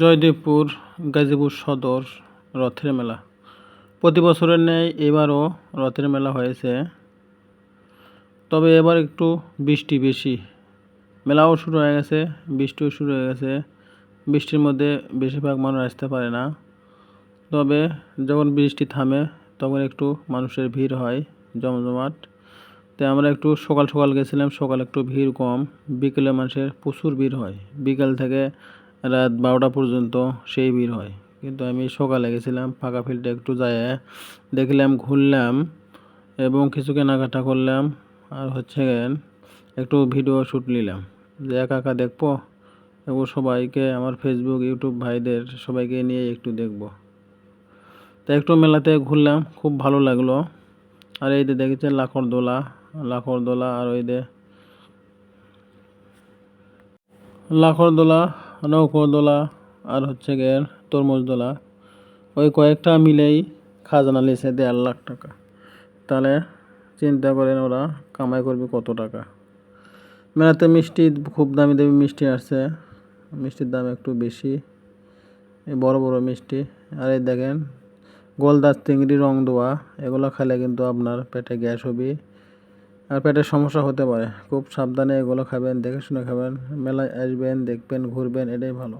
জয়দেবপুর গাজীপুর সদর রথের মেলা। প্রতি বছরের ন্যায় এবারও রথের মেলা হয়েছে, তবে এবার একটু বৃষ্টি বেশি। মেলাও শুরু হয়ে গেছে, বৃষ্টিও শুরু হয়ে গেছে। বৃষ্টির মধ্যে বেশিরভাগ মানুষ আসতে পারে না, তবে যখন বৃষ্টি থামে তখন একটু মানুষের ভিড় হয় জমজমাট। তাই আমরা একটু সকাল সকাল গেছিলাম, সকাল একটু ভিড় কম, বিকেলে মানুষের প্রচুর ভিড় হয়। বিকেল থেকে রাত 12টা পর্যন্ত সেই ভিড় হয়। কিন্তু আমি সকালে গেছিলাম, ফাঁকা ফিল্ডে একটু যায় দেখলাম, ঘুরলাম এবং কিছু কেনাকাটা করলাম, আর একটু ভিডিও শ্যুট নিলাম যে একা একা দেখবো এবং সবাইকে, আমার ফেসবুক ইউটিউব ভাইদের সবাইকে নিয়ে একটু দেখব। তাই একটু মেলাতে ঘুরলাম, খুব ভালো লাগলো। আর এই যে দেখেছেন লাখরদোলা, আর ওই যে লাখরদোলা, নৌকোদোলা, আর তরমুজ দোলা, ওই কয়েকটা মিলেই খাজনা নিয়েছে 1.5 লাখ টাকা। তাহলে চিন্তা করেন ওরা কামাই করবে কত টাকা। মেলাতে মিষ্টি, খুব দামি দামি মিষ্টি আসছে, মিষ্টির দাম একটু বেশি, এই বড় বড় মিষ্টি। আর এই দেখেন গলদা চিংড়ি রং দেওয়া, এগুলো খেলে কিন্তু আপনার পেটে গ্যাস হবে আর পেটের সমস্যা হতে পারে। খুব সাবধানে এগুলো খাবেন, দেখে শুনে খাবেন। মেলায় আসবেন, দেখবেন, ঘুরবেন, এটাই ভালো।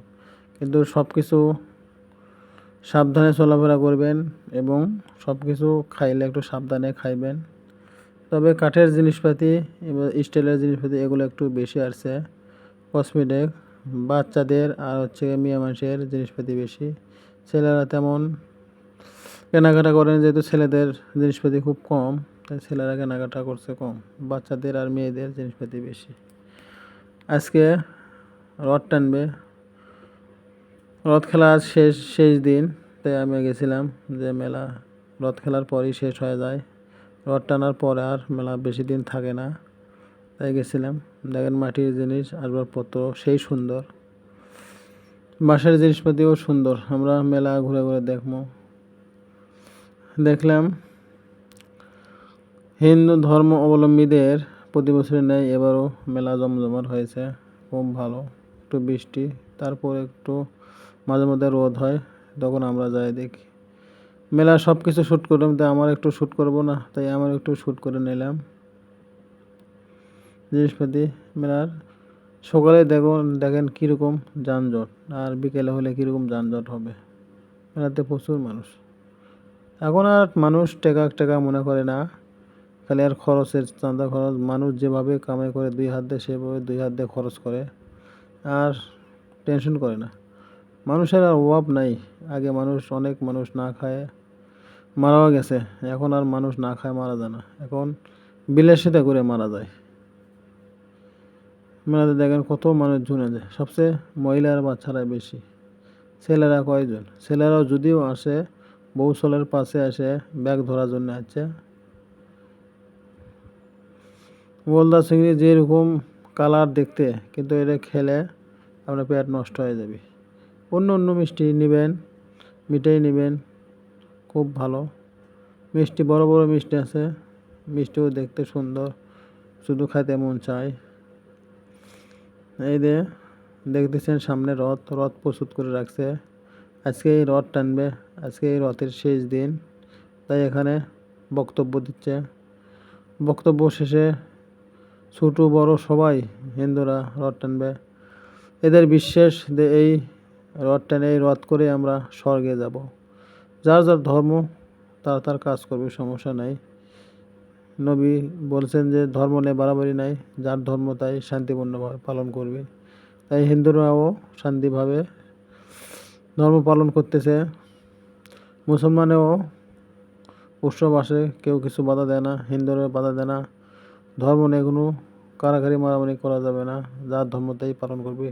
কিন্তু সব কিছু সাবধানে চলাফেরা করবেন এবং সব কিছু খাইলে একটু সাবধানে খাইবেন। তবে কাঠের জিনিসপাতি এবং স্টিলের জিনিসপাতি এগুলো একটু বেশি আসছে। কসমেটিক, বাচ্চাদের আর মেয়ে মানুষের জিনিসপাতি বেশি। ছেলেরা তেমন কেনাকাটা করেন, যেহেতু ছেলেদের জিনিসপাতি খুব কম, তাই ছেলেরা কেনাকাটা করছে কম। বাচ্চাদের আর মেয়েদের জিনিসপাতি বেশি। আজকে রথ টানবে, রথ খেলা শেষ দিন, তাই আমি গেছিলাম যে মেলা রথ খেলার পরই শেষ হয়ে যায়। রথ টানার পরে আর মেলা বেশি দিন থাকে না, তাই গেছিলাম। দেখেন মাটির জিনিস, আসবাবপত্র সেই সুন্দর, বাঁশের জিনিসপাতিও সুন্দর। আমরা মেলা ঘুরে ঘুরে দেখলাম। হিন্দু ধর্ম অবলম্বীদের প্রতি বছরের ন্যায় এবারও মেলা জমজমাট হয়েছে, খুব ভালো। একটু বৃষ্টি, তারপর একটু মাঝে মধ্যে রোদ হয়, তখন আমরা যাই দেখি। মেলা সব কিছু শ্যুট করলাম, তাই আমার একটু শ্যুট করবো না, তাই আমার একটু শ্যুট করে নিলাম জিনিসপাতি মেলার। সকালে দেখেন কীরকম যানজট, আর বিকেলে হলে কীরকম যানজট হবে। মেলাতে প্রচুর মানুষ। এখন আর মানুষ টাকা মনে করে না, খালি আর খরচের চাঁদা খরচ। মানুষ যেভাবে কামাই করে 2 হাত দিয়ে, সেভাবে 2 হাত দিয়ে খরচ করে, আর টেনশন করে না। মানুষের আর অভাব নাই। আগে অনেক মানুষ না খায় মারাও গেছে, এখন আর মানুষ না খায় মারা যায় না, এখন বিলাসিতা করে মারা যায়। মেলাতে দেখেন কত মানুষ ঝুনে যায়, সবচেয়ে মহিলা আর বাচ্চারা বেশি। ছেলেরা কয়জন? ছেলেরাও যদিও আসে, বউসলের পাশে আসে ব্যাগ ধরার জন্য আছে। গলদা চিংড়ি যেরকম কালার দেখতে, কিন্তু এটা খেলে আপনার পেট নষ্ট হয়ে যাবে। অন্য মিষ্টি নেবেন, মিঠাই নেবেন, খুব ভালো মিষ্টি। বড় বড় মিষ্টি আছে, মিষ্টিও দেখতে সুন্দর, শুধু খাইতে মন চায়। এই যে দেখতেছেন সামনে রথ প্রস্তুত করে রাখছে। আজকে এই রথ টানবে, আজকে এই রথের শেষ দিন, তাই এখানে বক্তব্য দিচ্ছে। বক্তব্য শেষে ছোট বড় সবাই হিন্দুরা রথ টানবে। এদের বিশ্বাস যে এই রথ করে আমরা স্বর্গে যাব। যার যার ধর্ম তার কাজ করবে, সমস্যা নাই। নবী বলছেন যে ধর্ম নিয়ে বাড়াবাড়ি নাই, যার ধর্ম তাই শান্তিপূর্ণভাবে পালন করবে। তাই হিন্দুরাও শান্তিভাবে ধর্ম পালন করতেছে। মুসলমানেও উৎসব আসে, কেউ কিছু বাধা দেয় না, হিন্দুরা বাধা দেয় না। ধর্ম নিয়ে কোনো কারাকারি মারামারি করা যাবে না, যার ধর্ম তাই পালন করবে।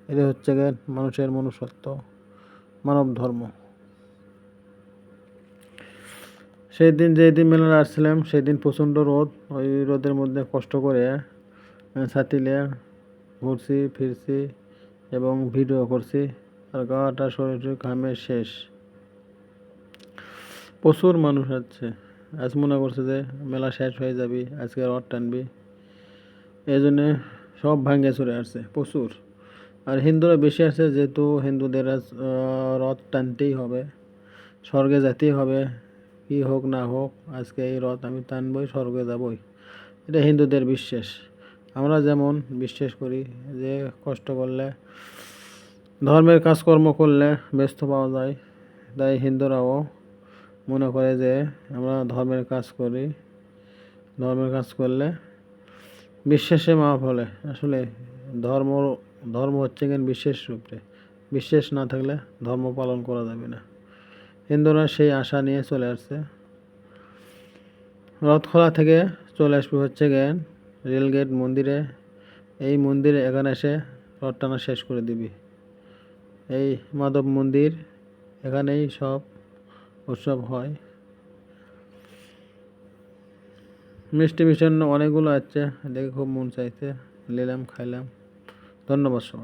এটাই মানুষের মনুষ্যত্ব, মানব ধর্ম। সেই দিন যেদিন মেলায় আসছিলাম, সেদিন প্রচণ্ড রোদ। ওই রোদের মধ্যে কষ্ট করে ছাতিলে ঘুরছি ফিরছি এবং ভিডিও করছি, আর গাটা শরীর ঘামে শেষ। প্রচুর মানুষ আসছে। আজ মনে করছে যে মেলা শেষ হয়ে যাবে, আজকে রথ টানবি, এই জন্যে সব ভাঙ্গে চলে আসছে প্রচুর। আর হিন্দুরা বেশি আছে, যেহেতু হিন্দুদের রথ টানতেই হবে, স্বর্গে যেতেই হবে, কি হোক না হোক আজকে এই রথ আমি টানবই, স্বর্গে যাবই। এটা হিন্দুদের বিশ্বাস। আমরা যেমন বিশ্বাস করি যে কষ্ট করলে, ধর্মের কাজকর্ম করলে ব্যস্ত পাওয়া যায়, তাই হিন্দুরাও মনে করে যে আমরা ধর্মের কাজ করি, ধর্মের কাজ করলে বিশ্বাসে মাপ হলে। আসলে ধর্ম ধর্ম হচ্ছে কেন বিশ্বাস রূপে, বিশ্বাস না থাকলে ধর্ম পালন করা যাবে না। হিন্দুরা সেই আশা নিয়ে চলে আসছে। রথখোলা থেকে চলে আসবে হচ্ছে জ্ঞান রেলগেট মন্দিরে। এই মন্দিরে এখানে এসে রথ টানা শেষ করে দিবি। এই মাধব মন্দির, এখানেই সব উৎসব হয়। মিষ্টি মিষ্টান্ন অনেকগুলো আছে, দেখে খুব মন চাইছে, নিলাম, খাইলাম। ধন্যবাদ সবাই।